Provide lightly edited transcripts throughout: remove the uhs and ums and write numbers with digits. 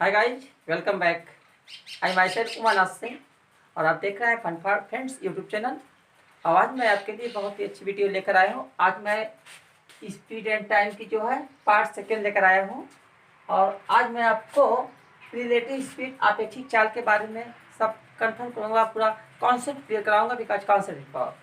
Hi guys, welcome back. I my self Umanath Singh और आप देख रहे हैं fun for friends YouTube channel. और आज मैं आपके लिए बहुत ही अच्छी वीडियो लेकर आया हूँ। आज मैं स्पीड एंड टाइम की जो है पार्ट सेकेंड लेकर आया हूँ। और आज मैं आपको रिलेटिव स्पीड अपेक्षिक चाल के बारे में सब कंफर्म करूँगा, पूरा कॉन्सेप्ट क्लियर कराऊँगा बिकॉज कॉन्सेप्ट पावर।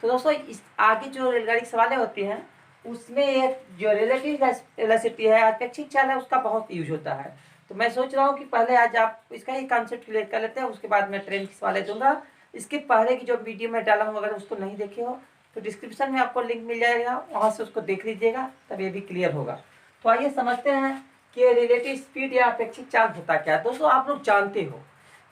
तो दोस्तों, इस आगे जो रेलगाड़ी की सवालें होती हैं उसमें एक जो रिलेटिव वेलोसिटी है, अपेक्षिक चाल है, उसका बहुत यूज होता है। तो मैं सोच रहा हूँ कि पहले आज आप इसका ही कॉन्सेप्ट क्लियर कर लेते हैं, उसके बाद मैं ट्रेन की सवालें दूंगा। इसके पहले की जो वीडियो मैं डाला हूँ, अगर उसको नहीं देखे हो तो डिस्क्रिप्शन में आपको लिंक मिल जाएगा, वहाँ से उसको देख लीजिएगा, तब ये भी क्लियर होगा। तो आइए समझते हैं कि रिलेटिव स्पीड या अपेक्षिक चाल होता क्या है। दोस्तों, आप लोग जानते हो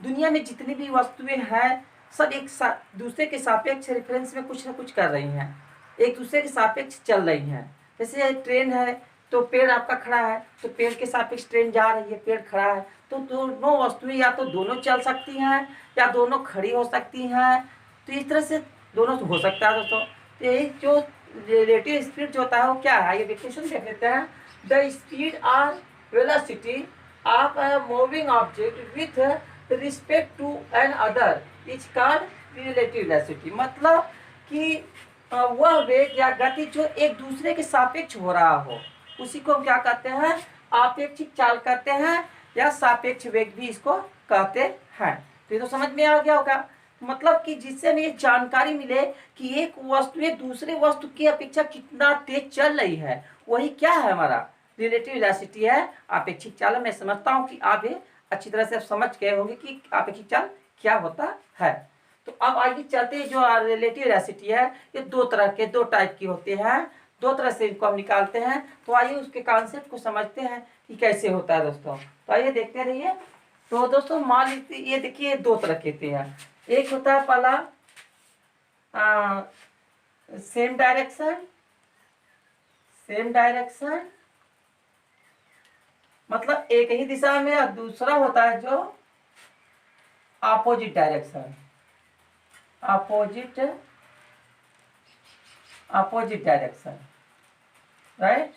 दुनिया में जितनी भी वस्तुएं हैं सब एक दूसरे के सापेक्ष रेफरेंस में कुछ ना कुछ कर रही हैं, एक दूसरे के सापेक्ष चल रही हैं। जैसे ट्रेन है तो पेड़ आपका खड़ा है तो पेड़ के सापेक्ष ट्रेन जा रही है, पेड़ खड़ा है, तो दोनों वस्तुएं या तो दोनों चल सकती हैं या दोनों खड़ी हो सकती हैं। तो इस तरह से दोनों हो सकता है दोस्तों। तो यही जो रिलेटिव स्पीड जो होता है वो क्या है, ये डेफिनेशन देख लेते हैं। द स्पीड और velocity of a moving object with respect to an other is called relative velocity. मतलब कि वह वेग या गति जो एक दूसरे के सापेक्ष हो रहा हो उसी को क्या कहते हैं, आपेक्षिक चाल कहते हैं, या सापेक्ष वेग भी इसको कहते हैं। तो ये तो समझ में आ गया होगा। मतलब कि जिससे हमें जानकारी मिले कि एक वस्तु दूसरे वस्तु की अपेक्षा कितना तेज चल रही है, वही क्या है, हमारा रिलेटिव वेलोसिटी है, आपेक्षिक चाल। मैं समझता हूँ कि आप ये अच्छी तरह से समझ गए होंगे कि आपेक्षिक चाल क्या होता है। तो अब आगे चलते हैं। जो रिलेटिव वेलोसिटी है ये दो तरह के, दो टाइप की होते हैं, दो तरह से इनको हम निकालते हैं। तो आइए उसके कॉन्सेप्ट को समझते हैं कि कैसे होता है दोस्तों। तो आइए देखते रहिए। तो दोस्तों, मान लीजिए ये देखिए दो तरह के होते हैं। एक होता है पहला सेम डायरेक्शन, सेम डायरेक्शन मतलब एक ही दिशा में, और दूसरा होता है जो opposite direction, opposite direction, right,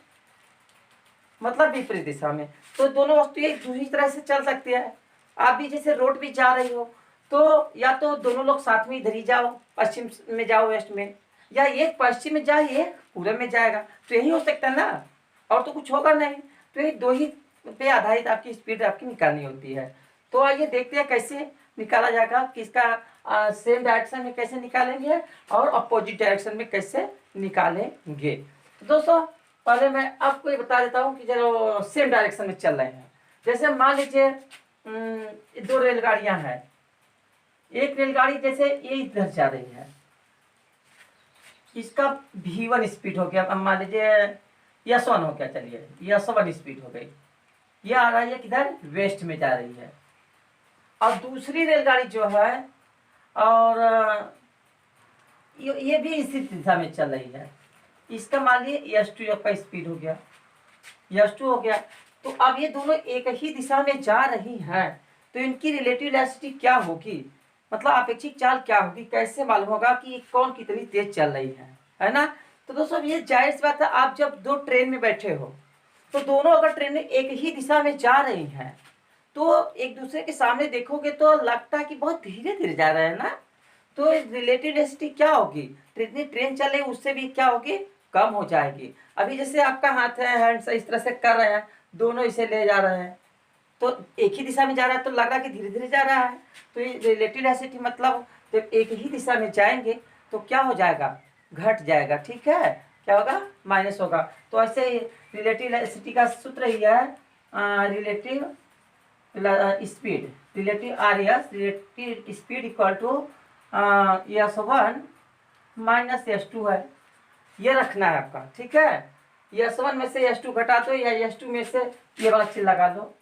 मतलब विपरीत दिशा में। तो दोनों वस्तु एक दूसरी तरह से चल सकती है। आप भी जैसे रोड पे जा रही हो तो या तो दोनों लोग साथ में इधर ही जाओ, पश्चिम में जाओ वेस्ट में, या एक पश्चिम में जाए एक पूरब में जाएगा, तो यही हो सकता है ना, और तो कुछ होगा नहीं। तो ये दो ही पे आधारित आपकी स्पीड आपकी निकालनी होती है। तो आइए देखते हैं कैसे निकाला जाएगा, किसका सेम डायरेक्शन में कैसे निकालेंगे और अपोजिट डायरेक्शन में कैसे निकालेंगे। तो दोस्तों, पहले मैं आपको ये बता देता हूँ कि जो सेम डायरेक्शन में चल रहे हैं। जैसे मान लीजिए दो रेलगाड़ियां हैं। एक रेलगाड़ी जैसे ये इधर जा रही है, इसका v1 स्पीड हो गया, अब मान लीजिए S1 हो गया, चलिए S1 स्पीड हो गई। ये आ रही है किधर, वेस्ट में जा रही है। और दूसरी रेलगाड़ी जो है और ये भी इसी दिशा में चल रही है, इसका मान लीजिए S2 का स्पीड हो गया, S2 हो गया। तो अब ये दोनों एक ही दिशा में जा रही हैं, तो इनकी रिलेटिव वेलोसिटी क्या होगी, मतलब अपेक्षिक चाल क्या होगी, कैसे मालूम होगा कि कौन कितनी तेज चल रही है ना। तो दोस्तों, ये जाहिर सी बात है, आप जब दो ट्रेन में बैठे हो तो दोनों अगर ट्रेनें एक ही दिशा में जा रही हैं तो एक दूसरे के सामने देखोगे तो लगता है कि बहुत धीरे धीरे जा रहे हैं ना। तो रिलेटिव वेलोसिटी क्या होगी, जितनी ट्रेन चले उससे भी क्या होगी, कम हो जाएगी। अभी जैसे आपका हाथ है, हैंड से इस तरह से कर रहे हैं, दोनों इसे ले जा रहे हैं तो एक ही दिशा में जा रहा है तो लग रहा है कि धीरे धीरे जा रहा है। तो ये रिलेटिव वेलोसिटी मतलब जब एक ही दिशा में जाएंगे तो क्या हो जाएगा, घट जाएगा, ठीक है, क्या होगा, माइनस होगा। तो ऐसे रिलेटिव वेलोसिटी का सूत्र ही है relative speed, relative RS, relative speed equal to S1 minus S2 है। ये रखना है आपका, ठीक है। S1 में से S2 घटा दो या S2 में से ये वाला चीज लगा दो,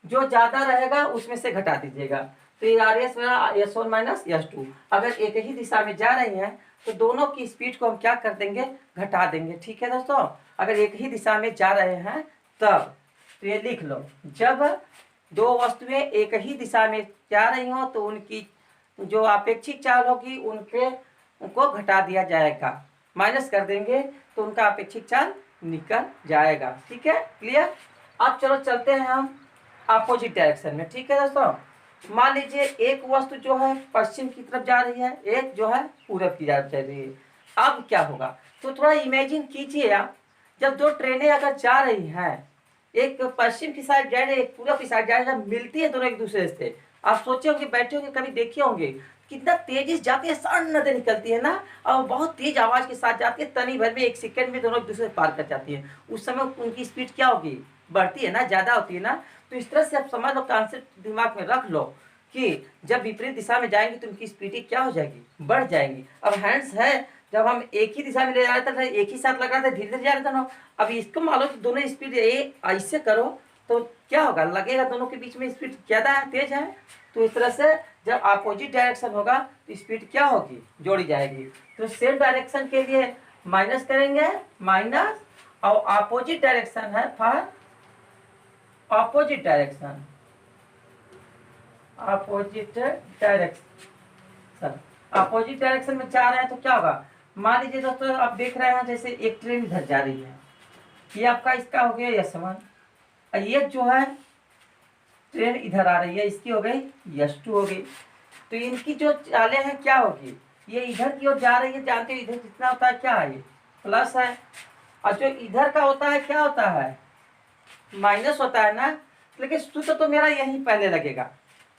जो ज्यादा रहेगा उसमें से घटा दीजिएगा। तो ये RS में S1 माइनस S2, अगर एक ही दिशा में जा रही हैं तो दोनों की स्पीड को हम क्या कर देंगे, घटा देंगे, ठीक है दोस्तों। अगर एक ही दिशा में जा रहे हैं तब तो ये लिख लो, जब दो वस्तुएं एक ही दिशा में जा रही हो तो उनकी जो अपेक्षिक चाल होगी उनको घटा दिया जाएगा, माइनस कर देंगे तो उनका अपेक्षिक चाल निकल जाएगा, ठीक है, क्लियर। अब चलो चलते हैं हम अपोजिट डायरेक्शन में। ठीक है दोस्तों, मान लीजिए एक वस्तु जो है पश्चिम की तरफ जा रही है, एक जो है पूरब की तरफ जा रही है। अब क्या होगा, तो थोड़ा इमेजिन कीजिए आप, जब दो ट्रेनें अगर जा रही हैं, एक पश्चिम की साइड जा रही है, एक पूरब की साइड जा रही है, जब मिलती है दोनों एक दूसरे से, आप सोचे होंगे, बैठे होंगे, कभी देखे होंगे कितना तेजी से जाती है, सन्नाटे निकलती है ना, और बहुत तेज आवाज के साथ जाती है, तनी भर में 1 सेकंड में दोनों एक दूसरे से पार कर जाती है। उस समय उनकी स्पीड क्या होगी, बढ़ती है ना, ज्यादा होती है ना। तो इस तरह से आप समझ लो, कॉन्सेप्ट दिमाग में रख लो कि जब विपरीत दिशा में जाएंगे तो उनकी स्पीड क्या हो जाएगी, बढ़ जाएगी। अब हैंड्स है, जब हम एक ही दिशा में ले जा रहे थे, एक ही साथ लगा रहे थे, धीरे धीरे जा रहे थे ना। अब इसको मान लो कि दोनों स्पीड ऐसे करो तो क्या होगा, लगेगा दोनों के बीच में स्पीड ज्यादा है, तेज है। तो इस तरह से जब अपोजिट डायरेक्शन होगा तो स्पीड क्या होगी, जोड़ी जाएगी। तो सेम डायरेक्शन के लिए माइनस करेंगे, माइनस, और अपोजिट डायरेक्शन है for opposite direction, opposite direction, opposite direction में जा रहे हैं तो क्या होगा। मान लीजिए दोस्तों, आप देख रहे हैं जैसे एक ट्रेन इधर जा रही है, ये आपका इसका हो गया यशवन, ये जो है ट्रेन इधर आ रही है, इसकी हो गई यश2 हो गई। तो इनकी जो चालें हैं क्या होगी, ये इधर की ओर जा रही है, जानते हो इधर कितना होता है, क्या है, ये प्लस है, और जो इधर का होता है क्या होता है, माइनस होता है ना। लेकिन सूत्र तो मेरा यही पहले लगेगा।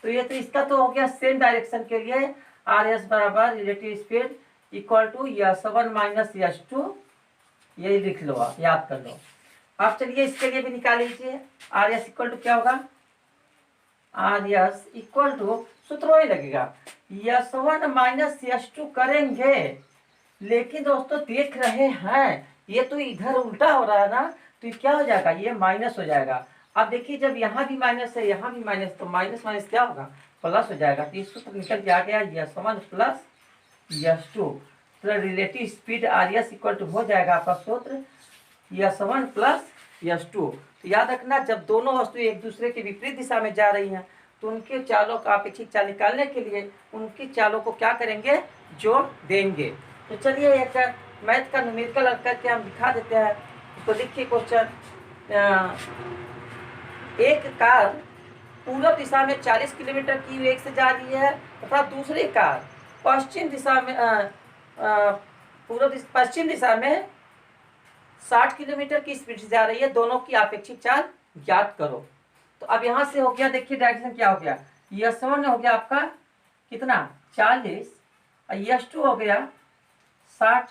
तो ये तो इसका तो हो गया सेम डायरेक्शन के लिए आर एस बराबर रिलेटिव स्पीड इक्वल टू यश1 माइनस यश2, यही लिख लो, आप याद कर लो। अब चलिए इसके लिए भी निकाल लीजिए, आर एस इक्वल टू क्या होगा, आर एस इक्वल टू सूत्र वही लगेगा, यश1 माइनस यश2 करेंगे। लेकिन दोस्तों देख रहे हैं ये तो इधर उल्टा हो रहा है ना, तो क्या हो जाएगा, ये माइनस हो जाएगा। अब देखिए जब यहाँ भी माइनस है, यहाँ भी माइनस, तो माइनस माइनस क्या होगा, प्लस हो जाएगा। तो ये सूत्र निकल के आ गया, यश1 प्लस यश2, तो relative speed R S equal to हो जाएगा आपका सूत्र यश1 प्लस यश2। तो याद रखना, जब दोनों वस्तु एक दूसरे के विपरीत दिशा में जा रही हैं तो उनके चालों का अपेक्षित चाल निकालने के लिए उनकी चालों को क्या करेंगे, जोड़ देंगे। तो चलिए एक मैथ का न्यूमेरिकल करके हम दिखा देते हैं। तो देखिए क्वेश्चन, एक कार पूर्व दिशा में 40 किलोमीटर की वेग से जा रही है तथा दूसरी कार पश्चिम दिशा में पश्चिम दिशा में 60 किलोमीटर की स्पीड से जा रही है, दोनों की अपेक्षित चाल ज्ञात करो। तो अब यहां से हो गया, देखिए डायरेक्शन क्या हो गया, यश1 हो गया आपका कितना 40, और यश2 हो गया 60,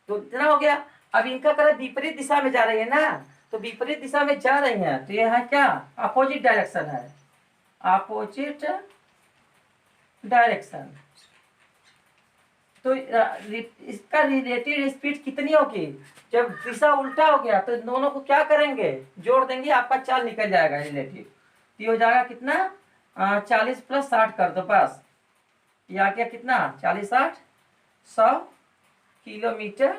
तो इतना हो गया। अब इनका करें विपरीत दिशा में जा रही है ना, तो विपरीत दिशा में जा रही है तो यह है क्या, अपोजिट डायरेक्शन है, अपोजिट डायरेक्शन। तो इसका रिलेटिव स्पीड कितनी होगी, जब दिशा उल्टा हो गया तो दोनों को क्या करेंगे, जोड़ देंगे, आपका चाल निकल जाएगा रिलेटिव। ये हो जाएगा कितना, 40 प्लस 60 कर दो बस, ये आ गया कितना 40 60 100 किलोमीटर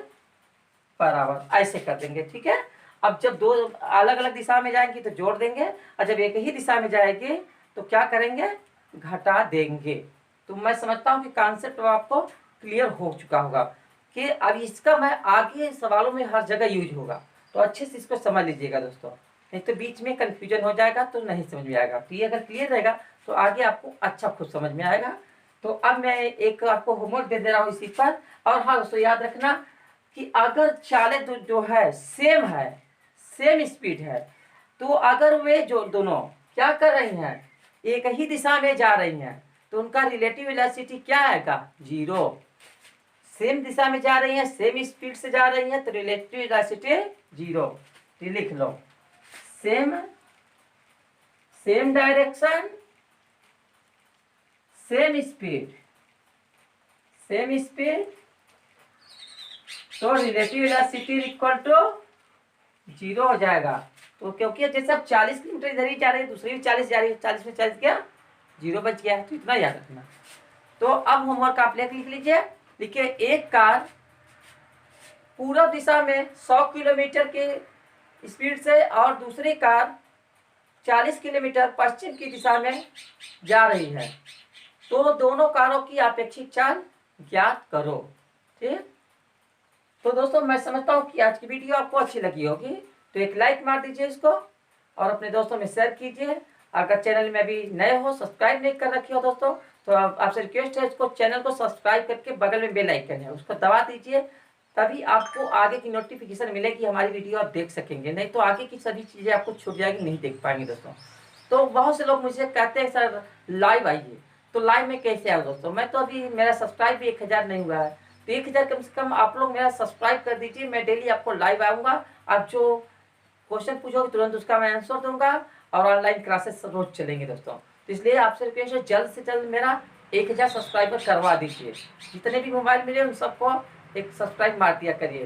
पर आवर, ऐसे कर देंगे। ठीक है, अब जब दो अलग अलग दिशा में जाएंगी तो जोड़ देंगे, और जब एक ही दिशा में जाएगी तो क्या करेंगे, घटा देंगे। तो मैं समझता हूँ कि कॉन्सेप्ट आपको क्लियर हो चुका होगा कि अब इसका मैं आगे सवालों में हर जगह यूज होगा, तो अच्छे से इसको समझ लीजिएगा दोस्तों, नहीं तो बीच में कंफ्यूजन हो जाएगा तो नहीं समझ में आएगा। तो ये अगर क्लियर रहेगा तो आगे आपको अच्छा खुद समझ में आएगा। तो अब मैं एक आपको होमवर्क दे दे रहा हूँ इसी पर। और हाँ दोस्तों याद रखना कि अगर चालें जो है सेम स्पीड है, तो अगर वे जो दोनों क्या कर रही हैं, एक ही दिशा में जा रही हैं, तो उनका रिलेटिव वेलोसिटी क्या आएगा, 0। सेम दिशा में जा रही हैं, सेम स्पीड से जा रही हैं, तो रिलेटिव वेलोसिटी 0। तो लिख लो, सेम डायरेक्शन सेम स्पीड, तो रिलेटिव वेलोसिटी इक्वल टू 0 हो जाएगा। तो क्योंकि जैसे अब 40 किलोमीटर इधर ही जा रही है, दूसरी भी 40 जा रही है, 40 में 40 क्या 0 बच गया है, तो इतना याद रखना। तो अब होमवर्क आप लिख लीजिए, देखिए एक कार पूर्व दिशा में 100 किलोमीटर के स्पीड से और दूसरी कार 40 किलोमीटर पश्चिम की दिशा में जा रही है, तो दोनों कारों की अपेक्षित चाल ज्ञात करो। ठीक, तो दोस्तों मैं समझता हूँ कि आज की वीडियो आपको अच्छी लगी होगी, तो एक लाइक मार दीजिए इसको, और अपने दोस्तों में शेयर कीजिए। अगर चैनल में अभी नए हो, सब्सक्राइब नहीं कर रखी हो दोस्तों, तो आपसे रिक्वेस्ट है इसको चैनल को सब्सक्राइब करके बगल में बेल आइकन है उसको दबा दीजिए, तभी आपको आगे की नोटिफिकेशन मिलेगी, हमारी वीडियो आप देख सकेंगे। नहीं तो आगे की सभी चीज़ें आपको छूट जाएगी, नहीं देख पाएंगे दोस्तों। तो बहुत से लोग मुझे कहते हैं सर लाइव आइए, तो लाइव में कैसे आऊँ दोस्तों? मैं तो अभी मेरा सब्सक्राइब भी 1000 नहीं हुआ है, तो 1000 कम से कम आप लोग मेरा सब्सक्राइब कर दीजिए। मैं डेली आपको लाइव आऊँगा, आप जो क्वेश्चन पूछोगे तुरंत उसका मैं आंसर दूंगा, और ऑनलाइन क्लासेस रोज चलेंगे दोस्तों। तो इसलिए आपसे रिक्वेस्ट है जल्द से जल्द मेरा 1000 सब्सक्राइबर करवा दीजिए। जितने भी मोबाइल मिले उन सबको एक सब्सक्राइब मार दिया करिए,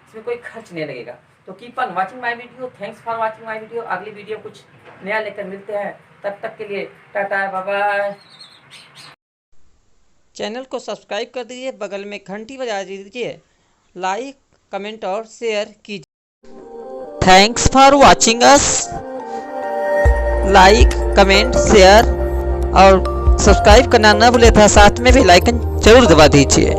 इसमें कोई खर्च नहीं लगेगा। तो keep on watching my video, thanks for watching my video. अगली वीडियो कुछ नया लेकर मिलते हैं, तब तक के लिए टाटा बाय बाय। चैनल को सब्सक्राइब कर दीजिए, बगल में घंटी बजा दीजिए, लाइक कमेंट और शेयर कीजिए। Thanks for watching us. Like comment share और सब्सक्राइब करना न भूले था, साथ में बेल आइकन जरूर दबा दीजिए।